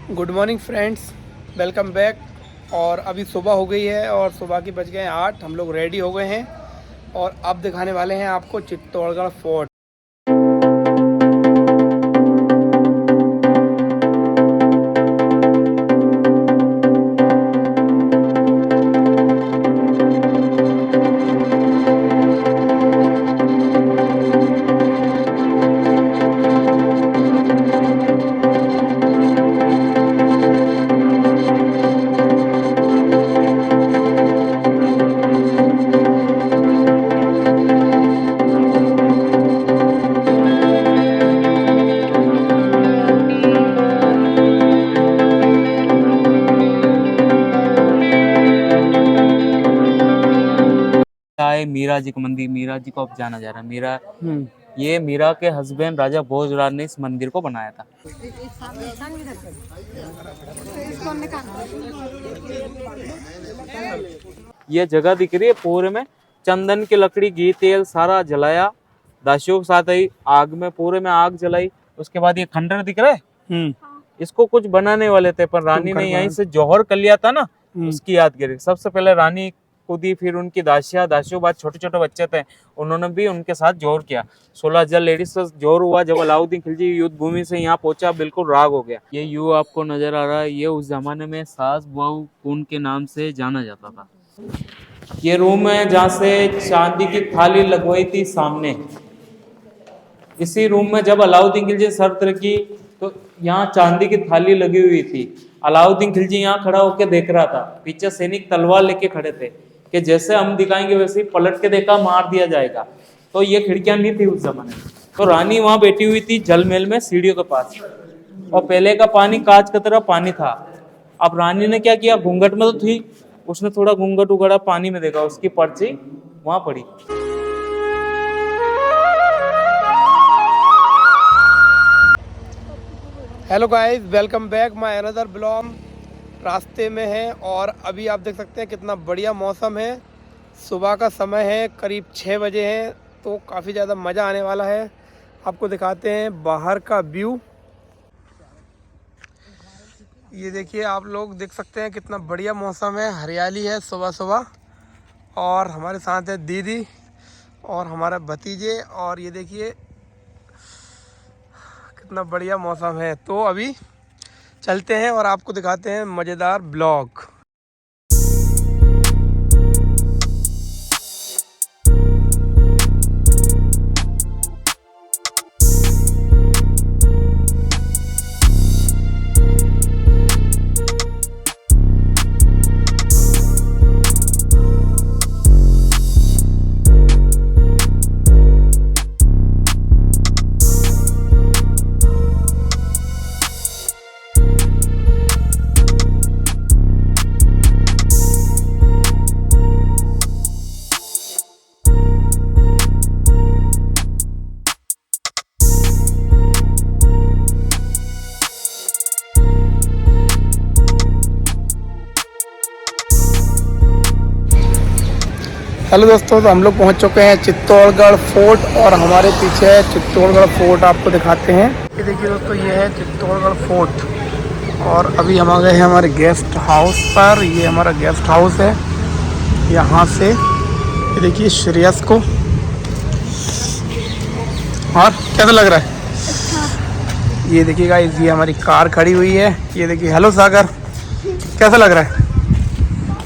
Good morning friends, welcome back. और अभी सुबह हो गई है और सुबह के बज गए हैं 8। हम लोग रेडी हो गए हैं और अब दिखाने वाले हैं आपको चित्तौड़गढ़ फोर्ट। मीरा जी का मंदिर, मीरा जी को अब जाना जा रहा है। मीरा के हस्बैंड राजा भोजराज ने इस मंदिर को बनाया था। ये जगह दिख रही है पूरे में चंदन की लकड़ी, घी, तेल सारा जलाया दासियों के साथ ही आग में, पूरे में आग जलाई। उसके बाद ये खंडर दिख रहा है, इसको कुछ बनाने वाले थे पर रानी ने यहीं से जौहर कर लिया था ना, उसकी यादगिरी। सबसे पहले रानी को दी, फिर उनकी दासियों बाद छोटे छोटे बच्चे थे, उन्होंने भी उनके साथ जोर किया। 16,000 लेडीज से जोर हुआ। जब अलाउद्दीन खिलजी युद्ध भूमि से यहाँ पहुंचा, बिल्कुल राग हो गया। ये यू आपको नजर आ रहा है, ये उस जमाने में सास बहू कुंड के नाम से जाना जाता था। ये रूम है जहाँ से चांदी की थाली लगवाई थी सामने। इसी रूम में जब अलाउद्दीन खिलजी शर्त रखी तो यहाँ चांदी की थाली लगी हुई थी। अलाउद्दीन खिलजी यहाँ खड़ा होकर देख रहा था, पीछे सैनिक तलवार लेके खड़े थे कि जैसे हम दिखाएंगे वैसे ही पलट के देखा, मार दिया जाएगा। तो ये खिड़कियां नहीं थी उस जमाने में। तो रानी वहां बैठी हुई थी जल महल में सीढ़ियों के पास, और पहले का पानी कांच की तरह पानी था। अब रानी ने क्या किया, घूंघट में तो थी, उसने थोड़ा घूंघट उगड़ा, पानी में देखा, उसकी पर्ची वहां पड़ी। Hello guys, welcome back my another blog. रास्ते में है और अभी आप देख सकते हैं कितना बढ़िया मौसम है। सुबह का समय है, करीब 6 बजे हैं, तो काफ़ी ज़्यादा मज़ा आने वाला है। आपको दिखाते हैं बाहर का व्यू। ये देखिए, आप लोग देख सकते हैं कितना बढ़िया मौसम है, हरियाली है सुबह सुबह। और हमारे साथ है दीदी और हमारा भतीजे, और ये देखिए कितना बढ़िया मौसम है। तो अभी चलते हैं और आपको दिखाते हैं मज़ेदार ब्लॉग। हेलो दोस्तों, तो हम लोग पहुंच चुके हैं चित्तौड़गढ़ फोर्ट और हमारे पीछे है चित्तौड़गढ़ फोर्ट। आपको दिखाते हैं। ये देखिए दोस्तों, ये है चित्तौड़गढ़ फोर्ट और अभी हम आ गए हैं हमारे गेस्ट हाउस पर। ये हमारा गेस्ट हाउस है। यहाँ से ये देखिए श्रेयस को, और कैसा लग रहा है? ये देखिए गाइस, ये हमारी कार खड़ी हुई है। ये देखिए, हेलो सागर, कैसा लग रहा है?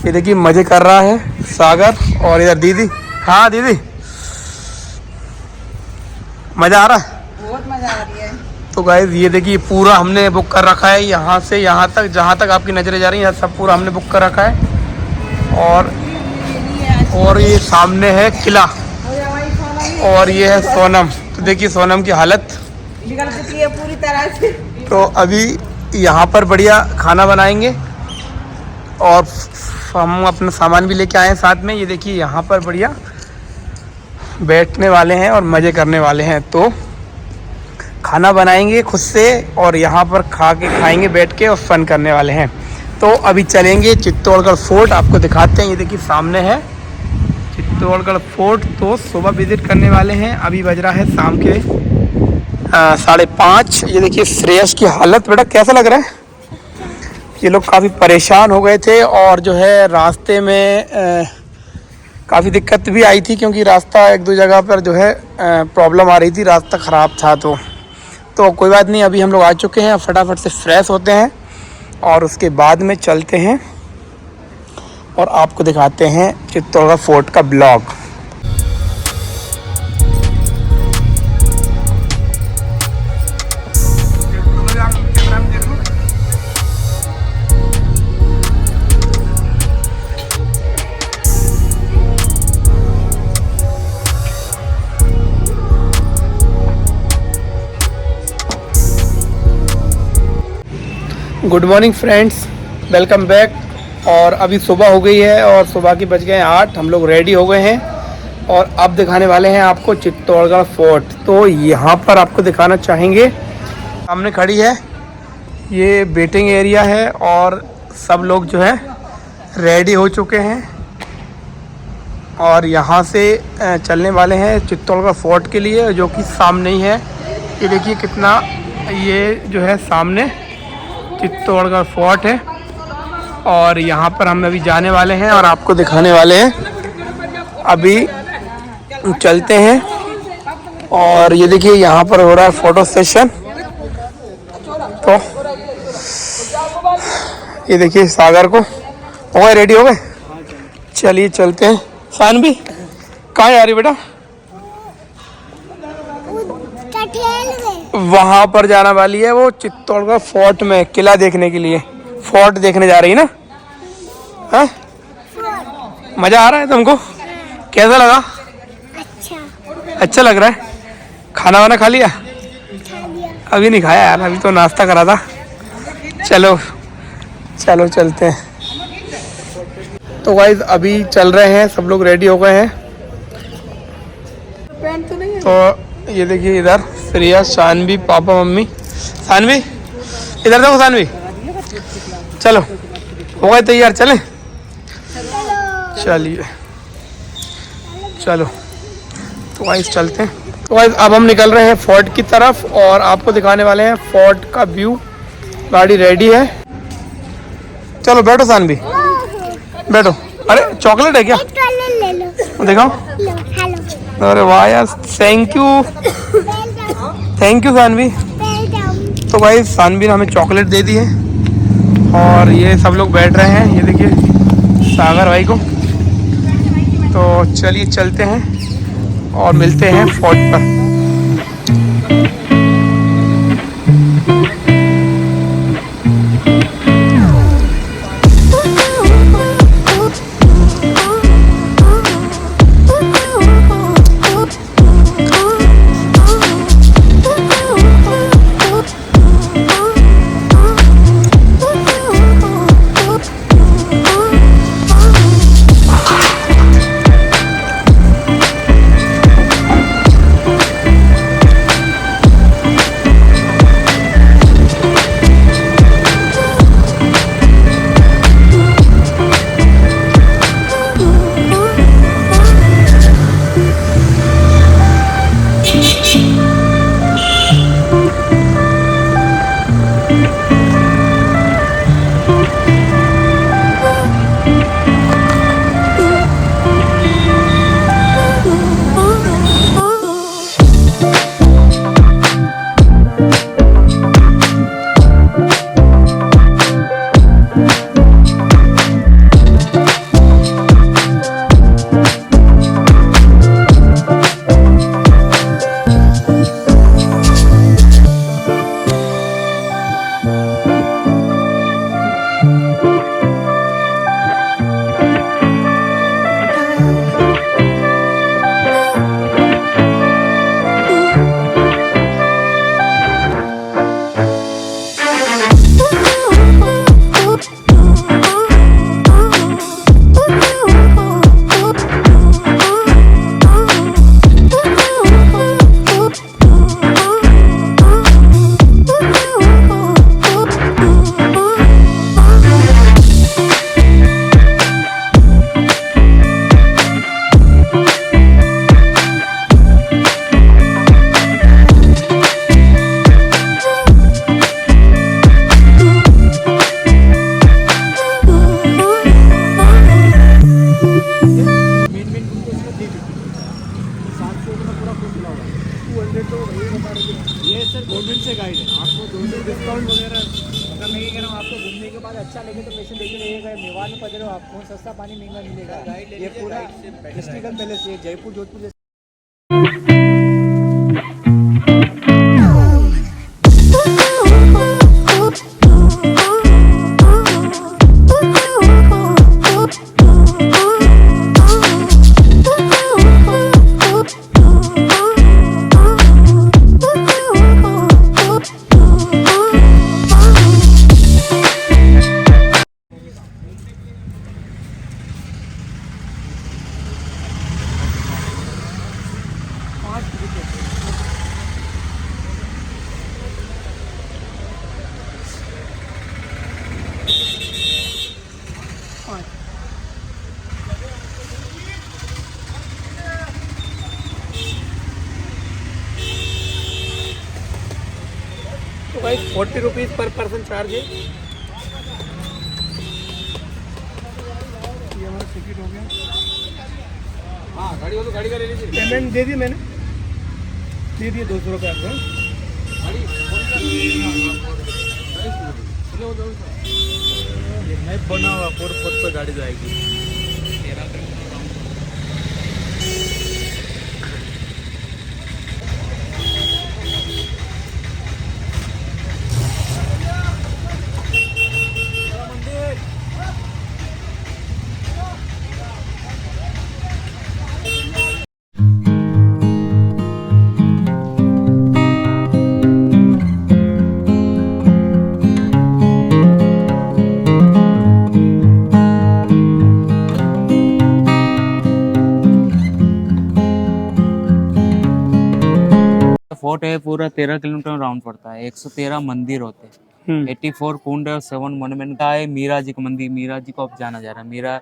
ये देखिए मज़े कर रहा है सागर। और इधर दीदी, हाँ दीदी, मज़ा आ रहा है? बहुत मजा आ रही है। तो गाइस ये देखिए, पूरा हमने बुक कर रखा है, यहाँ से यहाँ तक, जहाँ तक आपकी नज़रें जा रही हैं, सब पूरा हमने बुक कर रखा है। और ये सामने है किला, और ये है सोनम। तो देखिए सोनम की हालत निकल चुकी है पूरी तरह से। तो अभी यहाँ पर बढ़िया खाना बनाएंगे और हम अपना सामान भी लेके आए हैं साथ में। ये देखिए, यहाँ पर बढ़िया बैठने वाले हैं और मज़े करने वाले हैं। तो खाना बनाएंगे खुद से और यहाँ पर खाएंगे बैठ के और फन करने वाले हैं। तो अभी चलेंगे चित्तौड़गढ़ फोर्ट, आपको दिखाते हैं। ये देखिए सामने है चित्तौड़गढ़ फोर्ट। तो सुबह विजिट करने वाले हैं। अभी बज रहा है शाम के 5:30। ये देखिए श्रेयस की हालत, बेटा कैसा लग रहा है? ये लोग काफ़ी परेशान हो गए थे और जो है रास्ते में काफ़ी दिक्कत भी आई थी, क्योंकि रास्ता एक दो जगह पर जो है प्रॉब्लम आ रही थी, रास्ता ख़राब था। तो कोई बात नहीं, अभी हम लोग आ चुके हैं। फटाफट से फ्रेश होते हैं और उसके बाद में चलते हैं और आपको दिखाते हैं चित्तौड़गढ़ फोर्ट का blog. Good morning friends, welcome back. और अभी सुबह हो गई है और सुबह के बज गए हैं 8। हम लोग रेडी हो गए हैं और अब दिखाने वाले हैं आपको चित्तौड़गढ़ फोर्ट। तो यहाँ पर आपको दिखाना चाहेंगे, सामने खड़ी है, ये वेटिंग एरिया है और सब लोग जो है रेडी हो चुके हैं और यहाँ से चलने वाले हैं चित्तौड़गढ़ फोर्ट के लिए, जो कि सामने ही है। ये देखिए कितना, ये जो है सामने चित्तौड़गढ़ फोर्ट है और यहाँ पर हम अभी जाने वाले हैं और आपको दिखाने वाले हैं। अभी चलते हैं और ये देखिए यहाँ पर हो रहा है फ़ोटो सेशन। तो ये देखिए सागर को हो गए, रेडी हो गए, चलिए चलते हैं। सानवी कहाँ जा रही बेटा? वहाँ पर जाना वाली है वो चित्तौड़गढ़ फोर्ट में, किला देखने के लिए। फोर्ट देखने जा रही है ना? हाँ, मज़ा आ रहा है तुमको? कैसा लगा? अच्छा लग रहा है। खाना वाना खा लिया? अभी नहीं खाया यार, अभी तो नाश्ता करा था। चलो चलो चलते हैं। तो गाइस अभी चल रहे हैं, सब लोग रेडी हो गए हैं। तो ये देखिए इधर श्रेया, सानवी, पापा, मम्मी। सानवी इधर देखो, सानवी चलो, हो गए तैयार, चलें? चलिए चलो, तो गाइस चलते हैं। तो गाइस अब हम निकल रहे हैं फोर्ट की तरफ और आपको दिखाने वाले हैं फोर्ट का व्यू। गाड़ी रेडी है, चलो बैठो सानवी, बैठो। अरे चॉकलेट है क्या? दिखाओ। अरे वाह यार, थैंक यू सानवी। तो भाई सानवी ने हमें चॉकलेट दे दी है और ये सब लोग बैठ रहे हैं, ये देखिए सागर भाई को। तो चलिए चलते हैं और मिलते हैं फोर्ट पर। मतलब मैं ये कह रहा हूँ, आपको घूमने के बाद अच्छा लगे तो पैसे लेके रहिएगा। मेवाड़ में पधरे हो, आपको सस्ता पानी महंगा मिलेगा। ये पूरा हिस्ट्रिकल पैलेस है, जयपुर जोधपुर जैसे। तो भाई 40 रुपीज़ पर पर्सन चार्ज है। ये हमारा टिकट हो गया। हाँ, गाड़ी हो तो गाड़ी का ले लीजिए। पेमेंट दे दी मैंने, दे दिए 200 रुपये आपको। ये मैप बना हुआ, फुट पे गाड़ी जाएगी। फोर्ट है, पूरा 13 किलोमीटर राउंड पड़ता है। 113 मंदिर होते हैं, 84 कुंड और 7 मोनुमेंट का है। मीरा जी का मंदिर, मीरा जी को अब जाना जा रहा है। मीरा,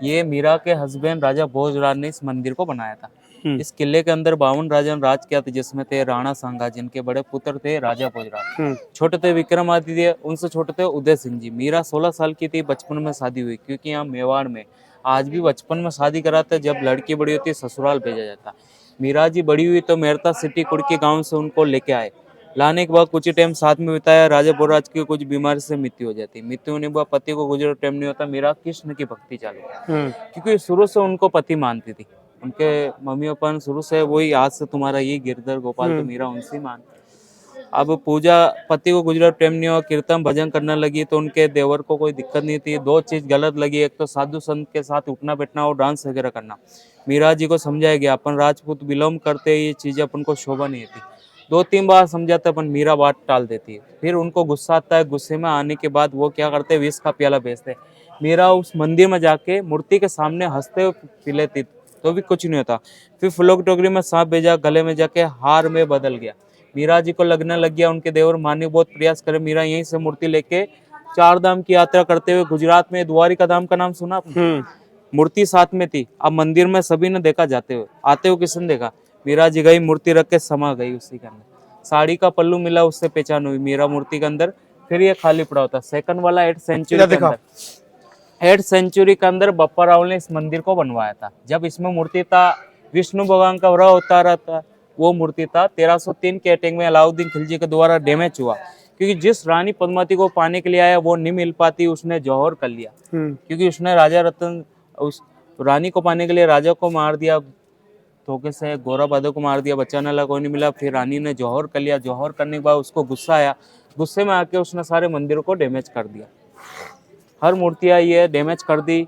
ये मीरा के हस्बैंड राजा भोजराज ने इस मंदिर को बनाया था। इस किले के अंदर 52 राजा ने राज किया था, जिसमें थे राणा सांगा, जिनके बड़े पुत्र थे राजा भोजराज। छोटे थे विक्रमादित्य, उनसे छोटे थे उदय सिंह जी। मीरा 16 साल की थी, बचपन में शादी हुई, क्योंकि यहाँ मेवाड़ में आज भी बचपन में शादी कराते, जब लड़की बड़ी होती है ससुराल भेजा जाता। मीरा जी बड़ी हुई तो मेरता सिटी कुड़की गांव से उनको लेके आए। लाने के बाद कुछ ही टाइम साथ में बिताया। राजा भोजराज की कुछ बीमारी से मृत्यु हो जाती। मृत्यु होने के बाद पति को गुजर टाइम नहीं होता, मीरा कृष्ण की भक्ति चालू, क्योंकि शुरू से उनको पति मानती थी। उनके मम्मी पापा ने शुरू से वही, आज से तुम्हारा ये गिरधर गोपाल, तो मीरा उनसे मान। अब पूजा, पति को गुजरा टाइम नहीं हुआ, कीर्तन भजन करने लगी तो उनके देवर को कोई दिक्कत नहीं थी। 2 चीज गलत लगी, एक तो साधु संत के साथ उठना बैठना और डांस वगैरह करना। मीरा जी को समझाया गया, अपन राजपूत विलोम करते, ये चीजें अपन को शोभा नहीं थी। 2-3 बार समझाता, अपन मीरा बात टाल देती है। फिर उनको गुस्सा आता है, गुस्से में आने के बाद वो क्या करते, विष का प्याला बेचते। मीरा उस मंदिर में जाके मूर्ति के सामने हंसते हुए पी लेती, तो भी कुछ नहीं होता। फिर फूलों की टोकरी में सांप भेजा, गले में जाके हार में बदल गया। मीरा जी को लगने लग गया। उनके देवर मारने बहुत प्रयास करे। मीरा यहीं से मूर्ति लेके 4 धाम की यात्रा करते हुए गुजरात में द्वारिका धाम का नाम सुना आपने? मूर्ति साथ में थी। अब मंदिर में सभी ने देखा जाते हुए, आते हुए किसने देखा? मीरा जी गई, मूर्ति रख के समा गई उसी के अंदर। साड़ी का पल्लू मिला, उससे पहचान हुई मीरा मूर्ति के अंदर। फिर ये खाली पड़ा होता। सेकंड वाला 8th सेंचुरी के अंदर, 8th सेंचुरी के अंदर बप्पा राव ने इस मंदिर को बनवाया था। जब इसमें मूर्ति था, विष्णु भगवान का वरा होता रहता, वो मूर्ति था। 1303 के अटैक में अलाउद्दीन खिलजी के द्वारा डैमेज हुआ, क्योंकि जिस रानी पद्मावती को पाने के लिए आया वो नहीं मिल पाती, उसने जौहर कर लिया। क्योंकि उसने राजा रतन, उस रानी को पाने के लिए राजा को मार दिया धोखे से, गौरव बहादुर को मार दिया, बचाने वाला कोई नहीं मिला। फिर रानी ने जौहर कर लिया। जौहर करने के बाद उसको गुस्सा आया, गुस्से में आके उसने सारे मंदिरों को डैमेज कर दिया। हर मूर्तियाँ ये डैमेज कर दी।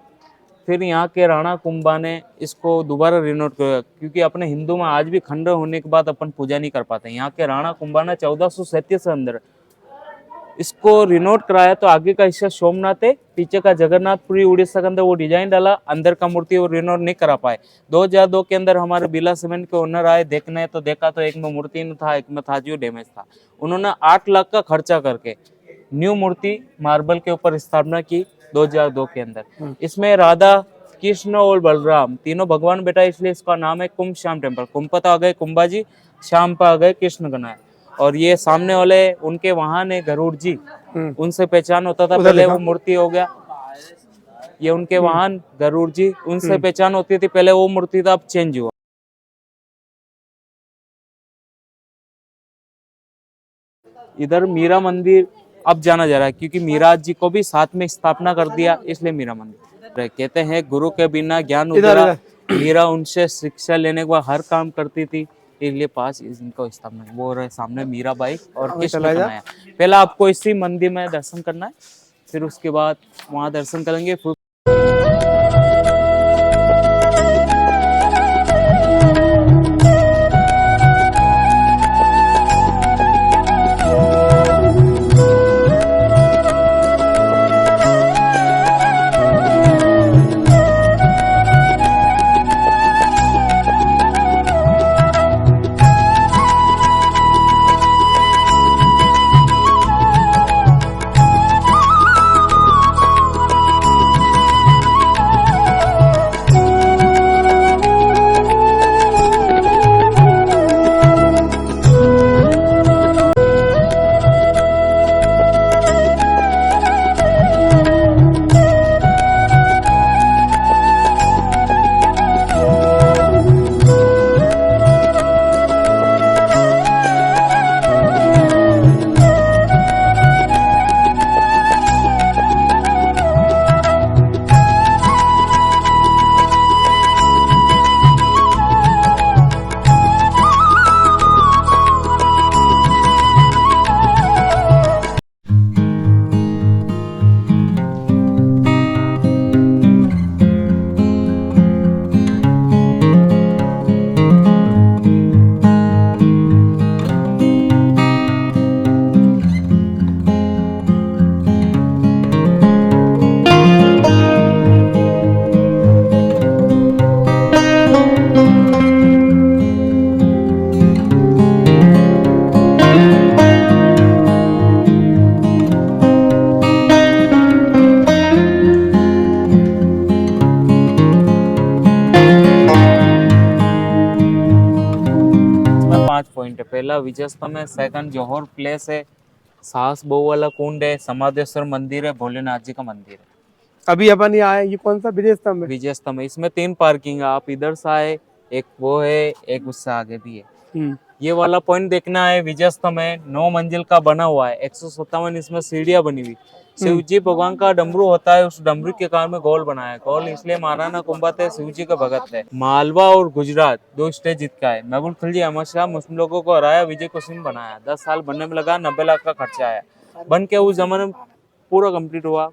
फिर यहाँ के राणा कुंभा ने इसको दोबारा रिनोवेट किया, क्योंकि अपने हिंदू में आज भी खंडर होने के बाद अपन पूजा नहीं कर पाते। यहाँ के राणा कुंभा ने 1437 के अंदर इसको रिनोवेट कराया। तो आगे का हिस्सा सोमनाथ है, पीछे का जगन्नाथ पूरी उड़ीसा के अंदर वो डिजाइन डाला, अंदर का मूर्ति वो रिनोवेट नहीं करा पाए। 2002 के अंदर हमारे बिला सीमेंट के ओनर आए देखने, तो देखा तो एक में मूर्ति नहीं था, एक में था जो डैमेज था। उन्होंने 8 लाख का खर्चा करके न्यू मूर्ति मार्बल के ऊपर स्थापना की 2002 के अंदर। इसमें राधा कृष्ण और बलराम तीनों भगवान बेटा, इसलिए इसका नाम है कुंभ श्याम टेम्पल। कुंभ पर आ गए कुंभा जी, श्याम पर आ गए कृष्ण गणा। और ये सामने वाले उनके वहां ने गरुड़ जी, उनसे पहचान होता था पहले, वो मूर्ति हो गया। ये उनके वाहन गरुड़ जी, उनसे पहचान होती थी पहले, वो मूर्ति था, अब चेंज हुआ। इधर मीरा मंदिर अब जाना जा रहा है, क्योंकि मीरा जी को भी साथ में स्थापना कर दिया, इसलिए मीरा मंदिर। कहते हैं गुरु के बिना ज्ञान उधरा, मीरा उनसे शिक्षा लेने के बाद हर काम करती थी, इसलिए पास इनको स्थापना। वो रहे सामने मीराबाई और कृष्ण कन्हैया। पहला आपको इसी मंदिर में दर्शन करना है, फिर उसके बाद वहाँ दर्शन करेंगे। पहला विजयस्तंभ है, सेकंड जौहर प्लेस है, सास बहू वाला कुंड है, समाधेश्वर मंदिर है, भोलेनाथ जी का मंदिर है। अभी अपन ये आए, ये कौन सा विजय स्तंभ है? विजय स्तंभ है, इसमें 3 पार्किंग है। आप इधर से आए, एक वो है, एक उससे आगे भी है। ये वाला पॉइंट देखना है। विजय स्तंभ है, 9 मंजिल का बना हुआ है, 157 इसमें सीढ़ियां बनी हुई। शिव जी भगवान का डमरू होता है, उस डमरू के कारण में गोल बनाया है। गोल इसलिए महाराणा कुंभा थे, शिव जी का भगत है। मालवा और गुजरात 2 स्टेट जीत का है। महबूब खिलजी अहमद शाह मुस्लिम लोगों को हराया, विजय कुसुम बनाया। 10 साल बनने में लगा, 90 लाख का खर्चा आया। बन के उस जमाने में पूरा कंप्लीट हुआ,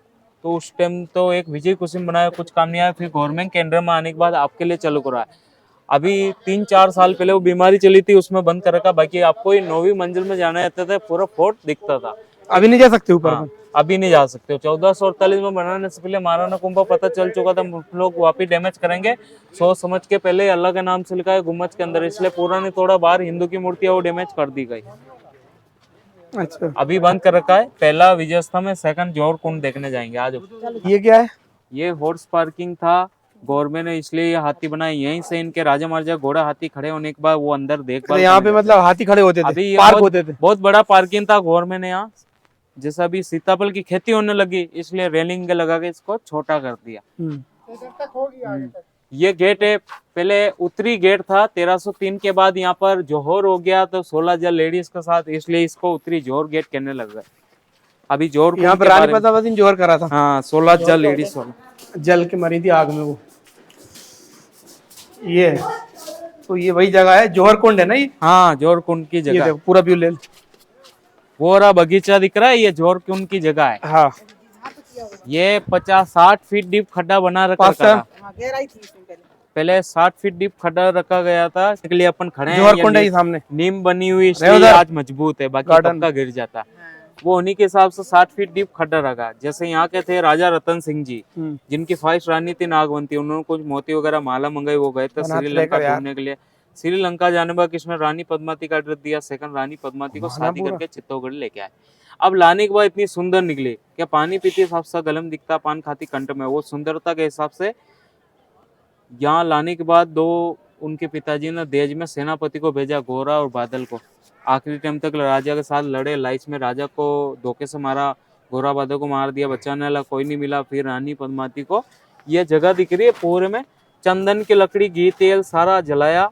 तो उस टाइम तो एक विजय कुसुम बनाया, कुछ काम नहीं आया। फिर गवर्नमेंट के अंडर में आने के बाद आपके लिए चालू करा है। अभी 3-4 साल पहले वो बीमारी चली थी, उसमें बंद कर रखा। बाकी आपको 9वीं मंजिल में जाना रहता था, पूरा फोर्ट दिखता था। अभी नहीं जा सकते ऊपर? हाँ, अभी नहीं जा सकते हो। 1448 में बनाने से पहले महाराणा कुंभा पता चल चुका था, लोग वापिस डैमेज करेंगे, सोच समझ के पहले अल्लाह के नाम से लिखा है गुम्बद के अंदर, इसलिए पूरा नहीं थोड़ा बाहर हिंदू की मूर्ति है वो डैमेज कर दी गई। अच्छा, अभी बंद कर रखा है। पहला विजय स्तंभ है, सेकंड जौहर कुंड देखने जाएंगे आज। ये क्या है? ये हॉर्स पार्किंग था, गवर्नमेंट ने इसलिए ये हाथी बनाए। यहीं से इनके राजा महाराजा घोड़ा हाथी खड़े होने के बाद वो अंदर देखभाल यहाँ पे मतलब हाथी खड़े होते थे, अभी ये पार्क होते थे। बहुत बड़ा पार्किंग था गवर्नमेंट ने यहाँ। जैसा अभी सीताफल की खेती होने लगी, इसलिए रेलिंग लगा के इसको छोटा कर दिया। ये गेट है, पहले उत्तरी गेट था। 1303 के बाद यहाँ पर जौहर हो गया, तो 16 जल लेडीज के साथ, इसलिए इसको उत्तरी जौहर गेट कहने लग गए। अभी जौहर यहाँ पर रानी पद्मावती ने जौहर करा था। हाँ, 16 जल लेडीज वाला जल के मरी थी आग में वो। ये तो ये वही जगह है, जौहर कुंड है ना ये? हाँ, जौहर कुंड की जगह। पूरा व्यू ले। वो रहा बगीचा दिख रहा है, ये जौहर कुंड की जगह है। हाँ, ये 50-60 फीट डीप खड्डा बना रखा था। पहले 60 फीट डीप खड्डा रखा गया था, इसके लिए अपन खड़े हैं। जौहर कुंड है सामने, नीम बनी हुई, इसलिए आज मजबूत है, बाकी पक्का गिर जाता। वो उन्हीं के हिसाब से 60 फीट डीप खड्डा रखा। जैसे यहाँ के थे राजा रतन सिंह जी, जिनकी ख्वाहिश रानी थी नागवंती, उन्होंने कुछ मोती वगैरह माला मंगाई, वो गए थे श्रीलंका घूमने के लिए। श्रीलंका जाने के बाद किसने रानी पद्मावती का एड्रेस दिया, सेकंड रानी पद्मावती को शादी करके चित्तौड़गढ़ लेके आए। अब लाने के बाद इतनी सुंदर निकली, क्या पानी पीती हिसाब से गलम दिखता, पान खाती कंठ में, वो सुंदरता के हिसाब से यहाँ लाने के बाद 2 उनके पिताजी ने देश में सेनापति को भेजा, गोरा और बादल को। आखिरी टाइम तक राजा के साथ लड़े, लाइस में राजा को धोखे से मारा, गोरा बादल को मार दिया, बचाने वाला कोई नहीं मिला। फिर रानी पद्मावती को ये जगह दिख रही है, पूरे में चंदन की लकड़ी, घी तेल सारा जलाया,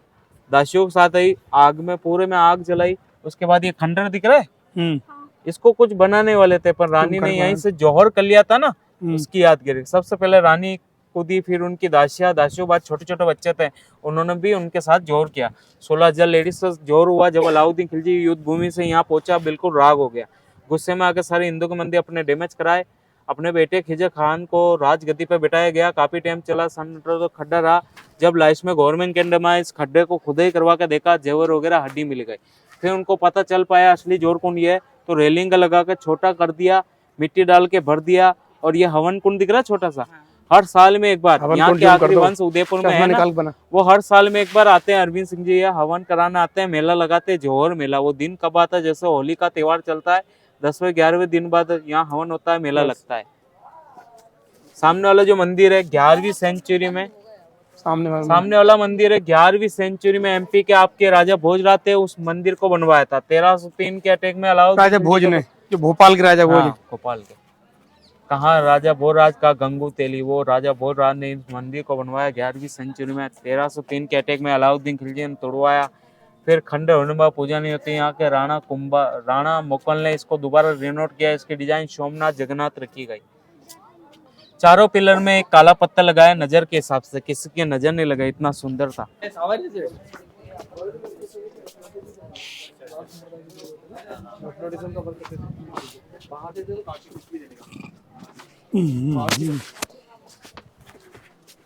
दासियों के साथ आई, आग में पूरे में आग जलाई। उसके बाद ये खंडर दिख रहा है, इसको कुछ बनाने वाले थे, पर रानी ने यहीं से जौहर कर लिया था ना, उसकी यादगिरी। सबसे पहले रानी को दी, फिर उनकी दासियों बाद छोटे छोटे बच्चे थे, उन्होंने भी उनके साथ जौहर किया। 16 जल लेडीज से जौहर हुआ। जब अलाउद्दीन खिलजी युद्ध भूमि से यहाँ पहुंचा, बिल्कुल राग हो गया। गुस्से में आके सारे हिंदू के मंदिर अपने डैमेज कराए। अपने बेटे खिजर खान को राजगद्दी पर बिठाया गया। काफी टाइम चला, तो खड्डा रहा। जब लास्ट में गवर्नमेंट के अंडर में इस खड्डे को खुदाई करवा के देखा, जेवर वगैरह हड्डी मिल गई। फिर उनको पता चल पाया असली जोर कुंड ये है, तो रेलिंग लगा के छोटा कर दिया, मिट्टी डाल के भर दिया। और ये हवन कुंड दिख रहा है छोटा सा, हर साल में एक बार, यहाँ के आखिरी वंश उदयपुर में है ना, वो हर साल में एक बार आते हैं। अरविंद सिंह जी यहाँ हवन कराने आते हैं, मेला लगाते हैं, जौहर मेला। वो दिन कब आता है, जैसे होली का त्योहार चलता है, 10वें 11वें दिन बाद यहाँ हवन होता है, मेला लगता है। सामने वाला जो मंदिर है 11वीं सेंचुरी में, सामने वाला मंदिर है 11वीं सेंचुरी में एमपी के आपके राजा भोजराज थे, उस मंदिर को बनवाया था। 1303 के अटैक में अलाउद्दीन राजा भोज ने, जो भोपाल के राजा भोज, भोपाल के, कहाँ राजा भोजराज का गंगू तेली, वो राजा भोजराज ने इस मंदिर को बनवाया 11वीं सेंचुरी में। 1303 के अटैक में अलाउद्दीन खिलजी ने तोड़वाया। फिर खंडर होने बाद पूजा नहीं होती। यहाँ के राणा मुकल ने इसको दोबारा रिनोवेट किया। इसकी डिजाइन सोमनाथ जगन्नाथ रखी गई। चारों पिलर में एक काला पत्ता लगाया नजर के हिसाब से, किसी की नजर नहीं लगा, इतना सुंदर था।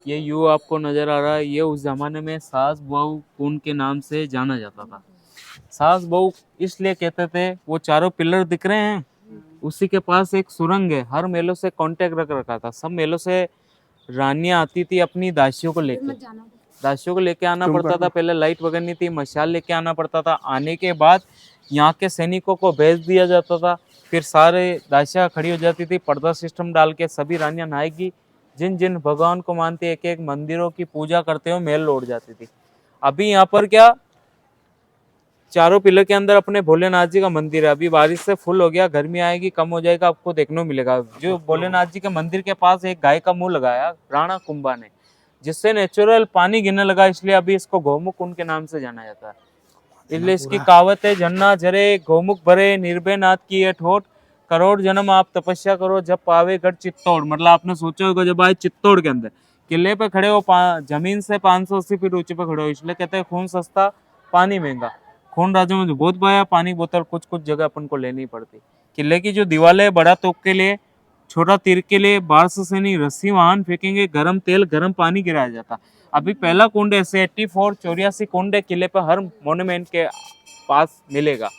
ये यू आपको नजर आ रहा है, ये उस जमाने में सास बहू कुंड के नाम से जाना जाता था। सास बहू इसलिए कहते थे, वो चारों पिलर दिख रहे हैं, उसी के पास एक सुरंग है। हर मेलों से कांटेक्ट रख रखा था। सब मेलों से रानियां आती थी अपनी दासियों को लेके आना पड़ता था। पहले लाइट वगैरह नहीं थी, मशाल लेके आना पड़ता था। आने के बाद यहाँ के सैनिकों को भेज दिया जाता था। फिर सारे दासियां खड़ी हो जाती थी, पर्दा सिस्टम डाल के सभी रानियां नहाएगी। जिन जिन भगवान को मानते एक एक मंदिरों की पूजा करते हुए मेल लौट जाती थी। अभी यहाँ पर क्या, चारों पिलर के अंदर अपने भोलेनाथ जी का मंदिर है। अभी बारिश से फुल हो गया, गर्मी आएगी कम हो जाएगा, आपको देखने को मिलेगा। जो भोलेनाथ जी के मंदिर के पास एक गाय का मुंह लगाया राणा कुंभा ने, जिससे नेचुरल पानी गिरने लगा, इसलिए अभी इसको गौमुख कुंड के नाम से जाना जाता है। इसलिए इसकी कहावत है, झरना झरे गौमुख भरे, निर्भय नाथ की ये ठोट, करोड़ जन्म आप तपस्या करो, जब पावे गढ़ चित्तौड़। मतलब आपने सोचा होगा जब आए चित्तौड़ के अंदर, किले पे खड़े हो, जमीन से 580 फीट ऊंचे पे खड़े हो, इसलिए कहते हैं खून सस्ता पानी महंगा। खून राज्यों में बहुत बहाया, पानी बोतल कुछ कुछ जगह अपन को लेनी पड़ती। किले की जो दीवार है, बड़ा तोप के लिए, छोटा तीर के लिए, बाहर से सैनिक रस्सी वाहन फेंकेंगे, गर्म तेल गर्म पानी गिराया जाता। अभी पहला कुंड ऐसे 84 कुंड है किले पे, हर मोन्यूमेंट के पास मिलेगा।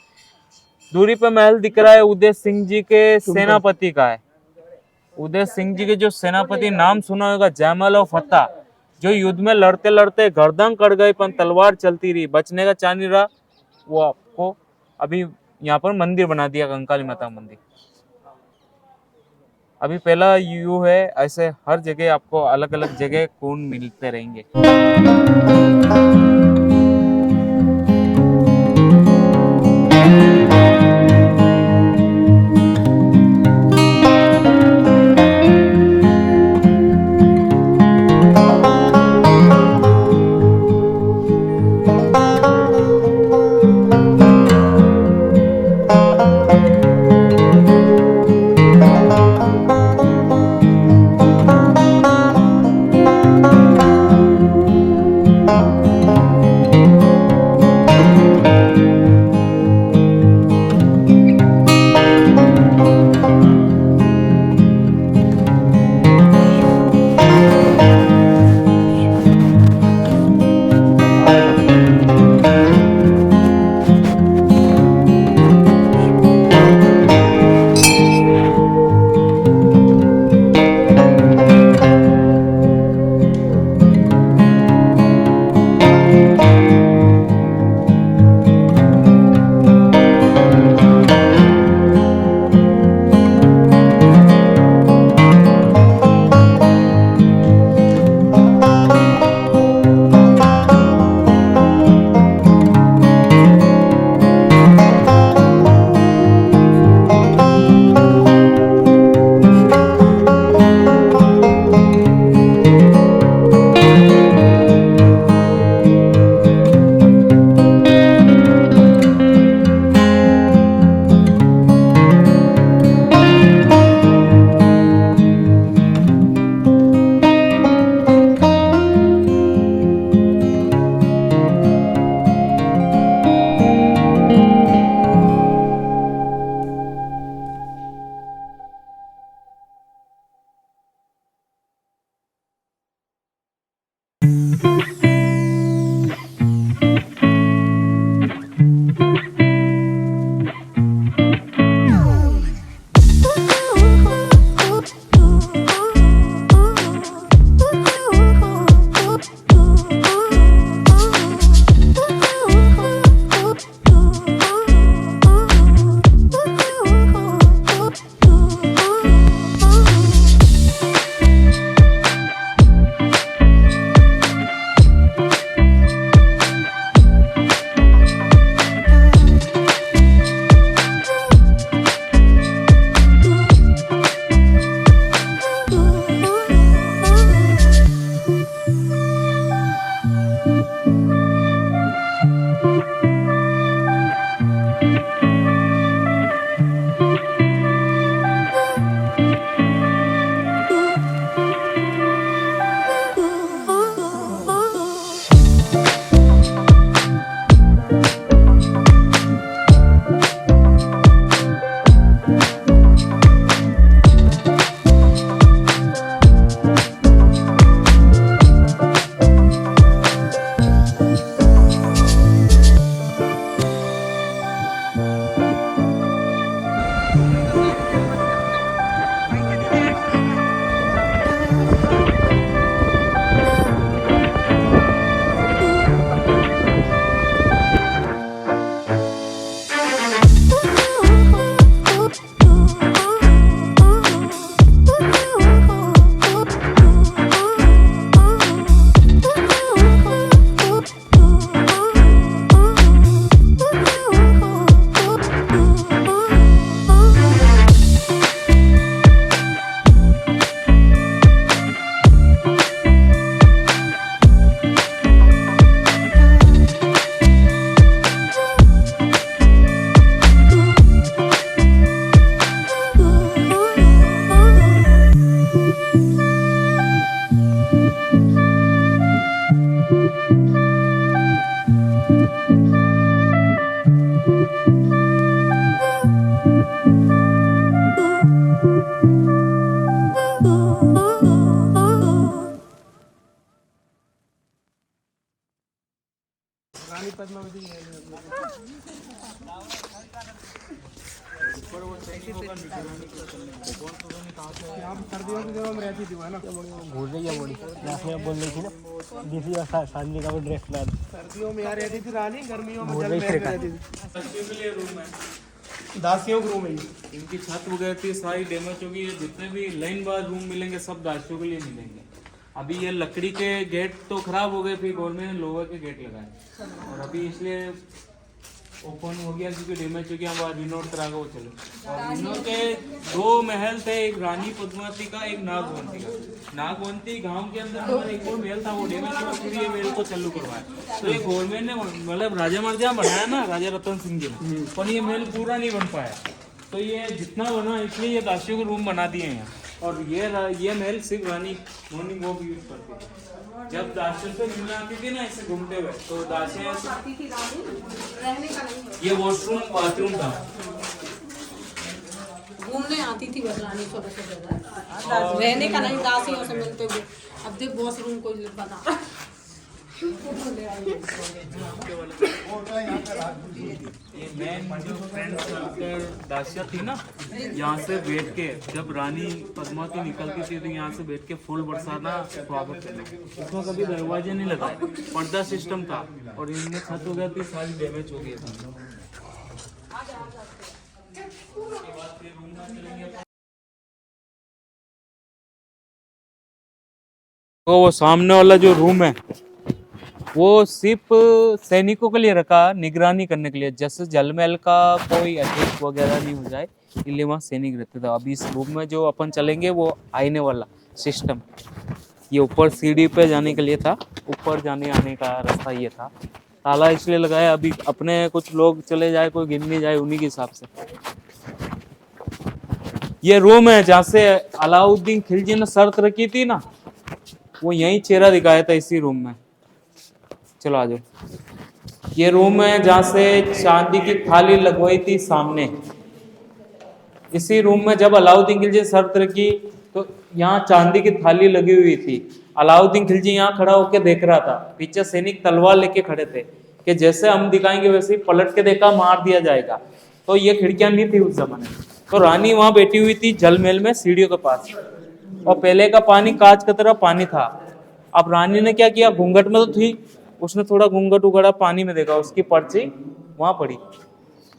दूरी पे महल दिख रहा है, उदय सिंह जी के सेनापति का है। उदय सिंह जी के जो सेनापति, नाम सुना होगा, जयमल और फतेह, जो युद्ध में लड़ते लड़ते गर्दन कट गई, पर तलवार चलती रही, बचने का चांस नहीं रहा। वो आपको अभी यहाँ पर मंदिर बना दिया, कंकाली माता मंदिर। अभी पहला यू है, ऐसे हर जगह आपको अलग अलग जगह कुंड मिलते रहेंगे। सर्दियों के दिनों में रहती थी वो, है ना? भूल रही है बॉडी में बोल रही थी ना देसी शादी का ड्रेस डाल सर्दियों में यहाँ रहती थी रानी, गर्मियों में बोल जल रही महल में थी। रहती थी। दासियों के लिए रूम है, दासियों के रूम है ये। इनकी छत वगैरह थी सारी डैमेज हो गई है। जितने भी लाइन बार रूम मिलेंगे सब दासियों के लिए मिलेंगे। अभी ये लकड़ी के गेट तो खराब हो गए, फिर गवर्नमेंट ने लोहे के गेट लगाए और अभी इसलिए ओपन हो गया क्योंकि डैमेज हो गया। वहाँ रिनोट करा के वो चले। और इनके 2 महल थे, एक रानी पद्मावती का, एक नागवंती का। नागवंती गांव के अंदर हमारा एक और महल था, वो डैमेज हुआ, फिर ये महल को चालू करवाया। तो ये गवर्नमेंट ने मतलब राजा महाराजा बनाया ना, राजा रतन सिंह जी ने, पर ये महल पूरा नहीं बन पाया। तो ये जितना बना इसलिए ये दासियों के रूम बना दिए हैं यहाँ। और ये महल सिर्फ रानी मॉर्निंग वॉक यूज करती थी। जब दासियों से मिलने आती थी ना ऐसे घूमते हुए, तो दासियां आती थी रानी, रहने का नहीं है। ये वॉशरूम बाथरूम था। घूमने आती थी बस रानी छोटे जगह, रहने का नहीं, दासियों से मिलते हुए। अब देख वॉशरूम को बना ये मेन जो फ्रेंड सर्कल दासिया थी ना, यहाँ से बैठ के जब रानी पद्मावती निकलती थी तो यहाँ से बैठ के फूल बरसाना स्वागत करना। इसमें कभी दरवाजे नहीं लगाए, पर्दा सिस्टम था। और इनमें छत हो गई थी, सारी डैमेज हो गई थी। तो वो सामने वाला जो रूम है वो सिर्फ सैनिकों के लिए रखा, निगरानी करने के लिए। जैसे जल महल का कोई अटैक वगैरह नहीं हो जाए, इसलिए वहाँ सैनिक रहते थे। अभी इस रूम में जो अपन चलेंगे वो आईने वाला सिस्टम। ये ऊपर सीढ़ी पे जाने के लिए था, ऊपर जाने आने का रास्ता ये था। ताला इसलिए लगाया, अभी अपने कुछ लोग चले जाए, कोई गिन नहीं जाए, उन्हीं के हिसाब से। ये रूम है जहाँ से अलाउद्दीन खिलजी ने शर्त रखी थी ना, वो यही चेहरा दिखाया था इसी रूम में। चलो आ जाओ। ये रूम है जहाँ से चांदी की थाली लगवाई थी सामने। इसी रूम में जब अलाउद्दीन खिलजी शर्त रखी तो यहाँ चांदी की थाली लगी हुई थी। अलाउद्दीन खिलजी यहाँ खड़ा होकर देख रहा था, पीछे सैनिक तलवार लेके खड़े थे कि जैसे हम दिखाएंगे वैसे ही पलट के देखा, मार दिया जाएगा। तो ये खिड़कियां नहीं थी उस जमाने में। तो रानी वहां बैठी हुई थी जल महल में सीढ़ियों के पास, और पहले का पानी कांच की तरह पानी था। अब रानी ने क्या किया, घूंघट में तो थी, उसने थोड़ा घूंघट उगड़ा पानी में देखा, उसकी पर्ची वहां पड़ी,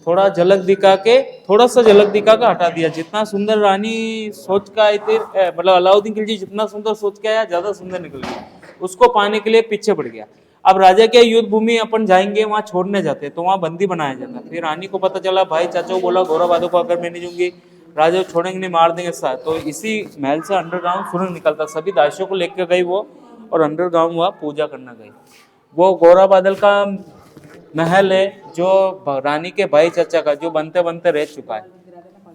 थोड़ा झलक दिखा के, थोड़ा सा झलक दिखा के हटा दिया। जितना सुंदर रानी सोच के आई थी, मतलब अलाउद्दीन खिलजी जितना सुंदर सोच के आया, ज्यादा सुंदर निकल गया। उसको पाने के लिए पीछे पड़ गया। अब राजा के युद्ध भूमि अपन जाएंगे, वहां छोड़ने जाते तो वहां बंदी बनाया जाता। फिर रानी को पता चला, भाई चाचा बोला गौरव को अगर मैं नहीं दूंगी, राजा छोड़ेंगे नहीं, मार देंगे साथ। तो इसी महल से अंडरग्राउंड सुरंग निकलता, सभी दासियों को लेकर गई वो, और अंडरग्राउंड वहां पूजा करना गई। वो गौरा बादल का महल है, जो रानी के भाई चाचा का, जो बनते बनते रह चुका है।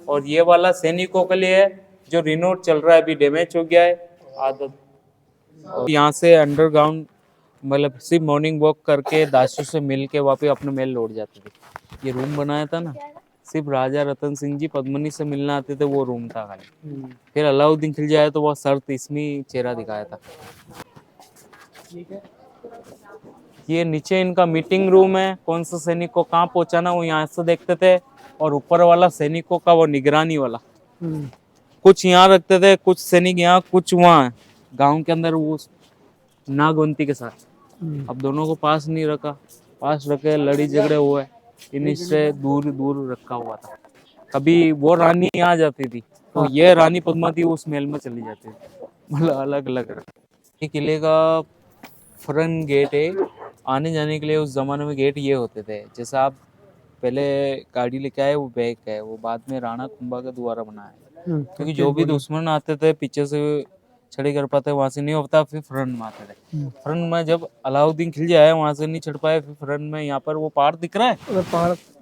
और ये वाला सैनिकों के लिए है, जो रिनोट चल रहा है, अभी डैमेज हो गया है आदत। और यहाँ से अंडरग्राउंड मतलब सिर्फ मॉर्निंग वॉक करके दासियों से मिल के वापस अपने महल लौट जाते थे। ये रूम बनाया था ना, सिर्फ राजा रतन सिंह जी पद्मनी से मिलने आते थे, वो रूम था खाली। फिर अलाउद्दीन खिलजी आया तो वो शर्त इसमें चेहरा दिखाया था। ये नीचे इनका मीटिंग रूम है, कौन सा सैनिक को कहाँ पहुंचाना वो यहाँ से देखते थे। और ऊपर वाला सैनिकों का वो निगरानी वाला, कुछ यहाँ रखते थे, कुछ सैनिक यहाँ, कुछ वहाँ गांव के अंदर वो नागवंती के साथ। अब दोनों को पास नहीं रखा, पास रखे लड़ी झगड़े हुए, इन्हीं से दूर दूर रखा हुआ था। कभी वो रानी आ जाती थी तो ये रानी पद्मावती उस महल में चली जाती थी, मतलब अलग अलग। ये किले का फ्रंट गेट है, आने जाने के लिए उस जमाने में गेट ये होते थे। जैसे आप पहले गाड़ी लेके आए वो बैग है, वो बाद में राणा कुंभा के द्वारा बनाया, क्योंकि जो भी दुश्मन आते थे पीछे से चढ़ी कर पाते, वहां से नहीं होता, फिर फ्रंट में आते थे। फ्रंट में जब अलाउद्दीन खिलजी आया वहां से नहीं चढ़ पाए, फिर फ्रंट में यहाँ पर वो पहाड़ दिख रहा है,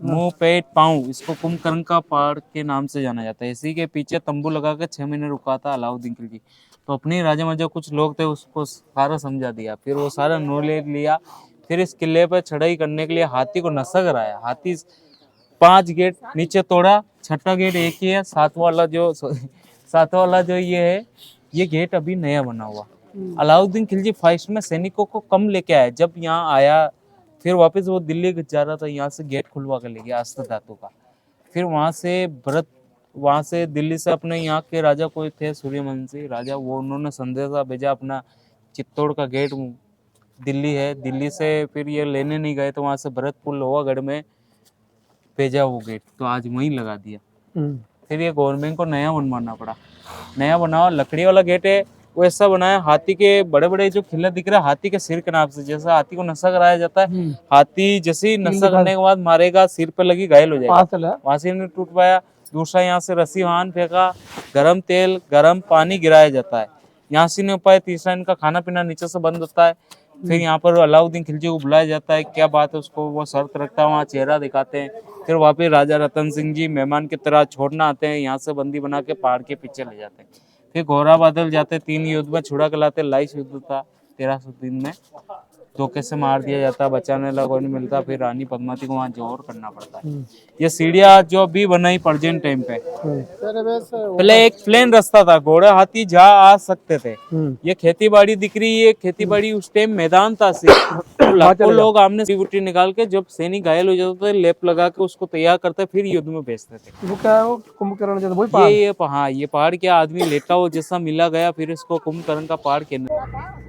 मुंह पेट पाँव, इसको कुंभकर्ण का पहाड़ के नाम से जाना जाता है। इसी के पीछे तंबू लगा के 6 महीने रुका था अलाउद्दीन खिलजी। तो अपने राजा में जो कुछ लोग थे उसको सारा समझा दिया, फिर वो सारा नॉलेज लिया। फिर इस किले पर चढ़ाई करने के लिए हाथी को नशा कराया। हाथी 5 गेट नीचे तोड़ा, 6ठा गेट एक ही है, 7वां वाला जो ये है, ये गेट अभी नया बना हुआ। अलाउद्दीन खिलजी फर्स्ट में सैनिकों को कम लेके आया, जब यहाँ आया फिर वापस वो दिल्ली जा रहा था, यहाँ से गेट खुलवा कर ले गया आस्था धातु का। फिर वहाँ से दिल्ली से अपने यहाँ के राजा कोई थे सूर्यवंशी राजा, वो उन्होंने संदेशा भेजा अपना चित्तौड़ का गेट दिल्ली है, दिल्ली से फिर ये लेने नहीं गए तो वहाँ से भरतपुर लोहागढ़ में भेजा वो गेट, तो आज वहीं लगा दिया। फिर ये गवर्नमेंट को नया बनवाना पड़ा, नया बनाओ, लकड़ी वाला गेट है वो ऐसा बनाया, हाथी के बड़े बड़े जो खिल्ले दिख रहे हैं हाथी के सिर के नाम से, जैसा हाथी को नशा कराया जाता है, हाथी जैसे ही नशा करने के बाद मारेगा सिर पे लगी घायल हो जाएगा, वहां से नहीं टूट पाया। दूसरा यहाँ से रस्सी वाहन फेंका, गरम तेल गरम पानी गिराया जाता है, यहाँ से नहीं हो पाए। तीसरा इनका खाना पीना नीचे से बंद होता है। फिर यहाँ पर अलाउद्दीन खिलजी को बुलाया जाता है, क्या बात है उसको वो शर्त रखता है, वहाँ चेहरा दिखाते हैं। फिर वहाँ पे राजा रतन सिंह जी मेहमान की तरह छोड़ना आते हैं, यहाँ से बंदी बना के पहाड़ के पीछे ले जाते हैं। फिर घोड़ा बादल जाते, 3 युद्ध में छुड़ा के लाते, लाइस युद्ध था 1303 में, धोखे से मार दिया जाता, बचाने लगा कोई नहीं मिलता। फिर रानी पद्मावती को वहाँ जोर करना पड़ता है। ये सीढ़ियाँ जो अभी बनाई प्रेजेंट टाइम पे, पहले एक प्लेन रास्ता था, घोड़े हाथी जा आ सकते थे। ये खेती बाड़ी दिख रही है, खेती बाड़ी उस टाइम मैदान था सिर्फ, लाखों लोग आमने बूटी निकाल के जब सैनिक घायल हो जाते थे लेप लगा के उसको तैयार करते फिर युद्ध में भेजते थे। वो क्या है, वो कुंभकर्ण जैसा वही पहाड़? ये पहाड़ क्या आदमी लेटा हो जैसा मिला गया, फिर इसको कुंभकर्ण का पहाड़ कहने।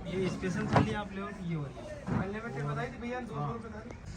ये स्पेशल थाली आप ले, ये वाली अनलिमिटेड बताई थी भैया, 200 रुपए थाली।